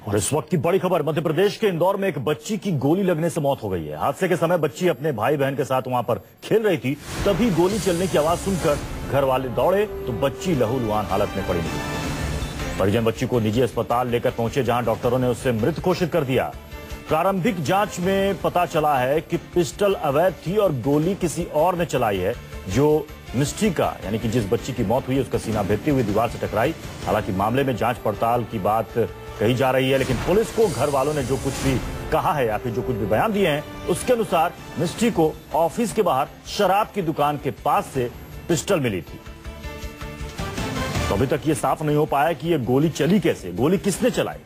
और इस वक्त की बड़ी खबर, मध्य प्रदेश के इंदौर में एक बच्ची की गोली लगने से मौत हो गई है। हादसे के समय बच्ची अपने भाई बहन के साथ वहां पर खेल रही थी, तभी गोली चलने की आवाज सुनकर घर वाले दौड़े तो बच्ची लहूलुहान हालत में पड़ी मिली। परिजन बच्ची को निजी अस्पताल लेकर पहुंचे, जहां डॉक्टरों ने उसे मृत घोषित कर दिया। प्रारंभिक जांच में पता चला है कि पिस्टल अवैध थी और गोली किसी और ने चलाई है, जो मिस्टी का यानी कि जिस बच्ची की मौत हुई उसका सीना भेदती हुई दीवार से टकराई। हालांकि मामले में जांच पड़ताल की बात कही जा रही है, लेकिन पुलिस को घर वालों ने जो कुछ भी कहा है या फिर जो कुछ भी बयान दिए हैं, उसके अनुसार मिस्टी को ऑफिस के बाहर शराब की दुकान के पास से पिस्टल मिली थी। तो अभी तक ये साफ नहीं हो पाया कि ये गोली चली कैसे, गोली किसने चलाई,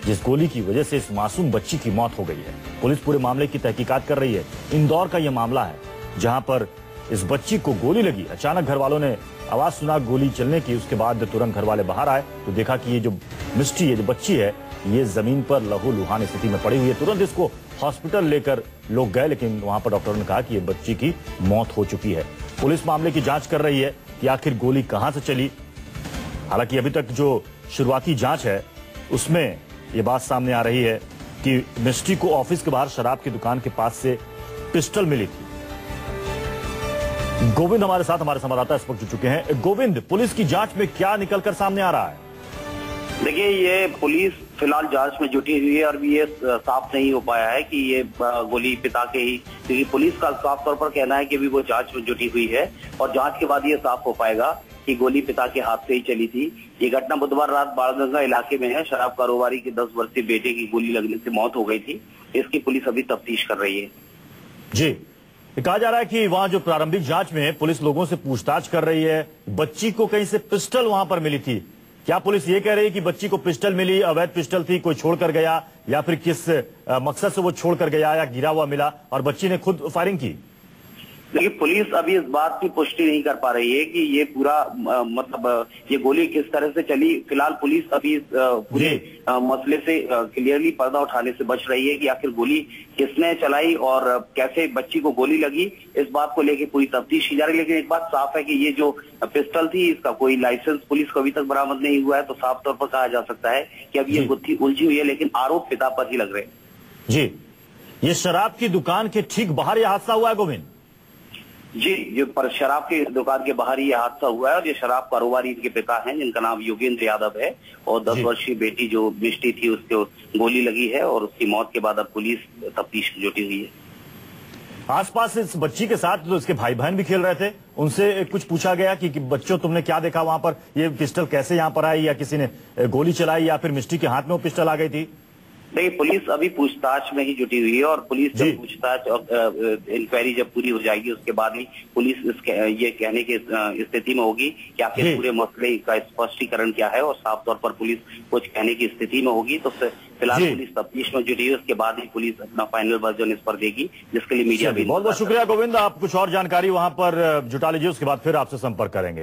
जिस गोली की वजह से इस मासूम बच्ची की मौत हो गई है। पुलिस पूरे मामले की तहकीकात कर रही है। इंदौर का यह मामला है, जहां पर इस बच्ची को गोली लगी। अचानक घर वालों ने आवाज सुना गोली चलने की, उसके बाद तुरंत घर वाले बाहर आए तो देखा कि ये जो मिस्टी है, जो बच्ची है, ये जमीन पर लहूलुहान स्थिति में पड़ी हुई है। तुरंत इसको हॉस्पिटल लेकर लोग गए, लेकिन वहां पर डॉक्टरों ने कहा कि ये बच्ची की मौत हो चुकी है। पुलिस मामले की जांच कर रही है कि आखिर गोली कहां से चली। हालांकि अभी तक जो शुरुआती जांच है उसमें ये बात सामने आ रही है कि मिस्टी को ऑफिस के बाहर शराब की दुकान के पास से पिस्टल मिली थी। गोविंद हमारे साथ, हमारे संवाददाता इस वक्त जुड़ चुके हैं। गोविंद, पुलिस की जांच में क्या निकलकर सामने आ रहा है? देखिए, ये पुलिस फिलहाल जांच में जुटी हुई है और भी ये साफ नहीं हो पाया है कि ये गोली पिता के ही, क्योंकि पुलिस का साफ तौर पर कहना है कि अभी वो जांच में जुटी हुई है और जांच के बाद ये साफ हो पाएगा कि गोली पिता के हाथ से ही चली थी। ये घटना बुधवार रात बाणगंगा इलाके में है। शराब कारोबारी के 10 वर्षीय बेटे की गोली लगने से मौत हो गई थी। इसकी पुलिस अभी तफ्तीश कर रही है। जी, कहा जा रहा है कि वहां जो प्रारंभिक जांच में पुलिस लोगों से पूछताछ कर रही है, बच्ची को कहीं से पिस्टल वहां पर मिली थी। क्या पुलिस ये कह रही है कि बच्ची को पिस्टल मिली, अवैध पिस्टल थी, कोई छोड़कर गया, या फिर किस मकसद से वो छोड़कर गया या गिरा हुआ मिला और बच्ची ने खुद फायरिंग की? देखिए, पुलिस अभी इस बात की पुष्टि नहीं कर पा रही है कि ये पूरा मतलब ये गोली किस तरह से चली। फिलहाल पुलिस अभी पूरे मसले से क्लियरली पर्दा उठाने से बच रही है कि आखिर गोली किसने चलाई और कैसे बच्ची को गोली लगी। इस बात को लेकर पूरी तफ्तीश की जा रही है। लेकिन एक बात साफ है कि ये जो पिस्टल थी, इसका कोई लाइसेंस पुलिस को अभी तक बरामद नहीं हुआ है। तो साफ तौर पर कहा जा सकता है कि अब ये गुत्थी उलझी हुई है, लेकिन आरोप पिता पर ही लग रहे हैं। जी, ये शराब की दुकान के ठीक बाहर यह हादसा हुआ है गोविंद? जी, ये पर शराब की दुकान के बाहर ये हादसा हुआ है और ये शराब कारोबारी इनके पिता हैं, जिनका नाम योगेंद्र यादव है, और 10 वर्षीय बेटी जो मिष्टी थी उसको गोली लगी है और उसकी मौत के बाद अब पुलिस तफ्तीश जुटी हुई है। आसपास इस बच्ची के साथ जो इसके भाई बहन भी खेल रहे थे, उनसे कुछ पूछा गया कि बच्चों तुमने क्या देखा वहां पर, ये पिस्टल कैसे यहाँ पर आई, या किसी ने गोली चलाई, या फिर मिष्टी के हाथ में वो पिस्टल आ गई थी? देखिए, पुलिस अभी पूछताछ में ही जुटी हुई है और पुलिस जब पूछताछ और इंक्वायरी जब पूरी हो जाएगी उसके बाद ही पुलिस ये कहने की स्थिति में होगी कि आखिर पूरे मसले का स्पष्टीकरण क्या है, और साफ तौर पर पुलिस कुछ कहने की स्थिति में होगी। तो फिलहाल पुलिस तफ्तीश में जुटी है, उसके बाद ही पुलिस अपना फाइनल वर्जन इस पर देगी, जिसके लिए मीडिया भी। बहुत बहुत शुक्रिया गोविंद, आप कुछ और जानकारी वहां पर जुटा लीजिए, उसके बाद फिर आपसे संपर्क करेंगे।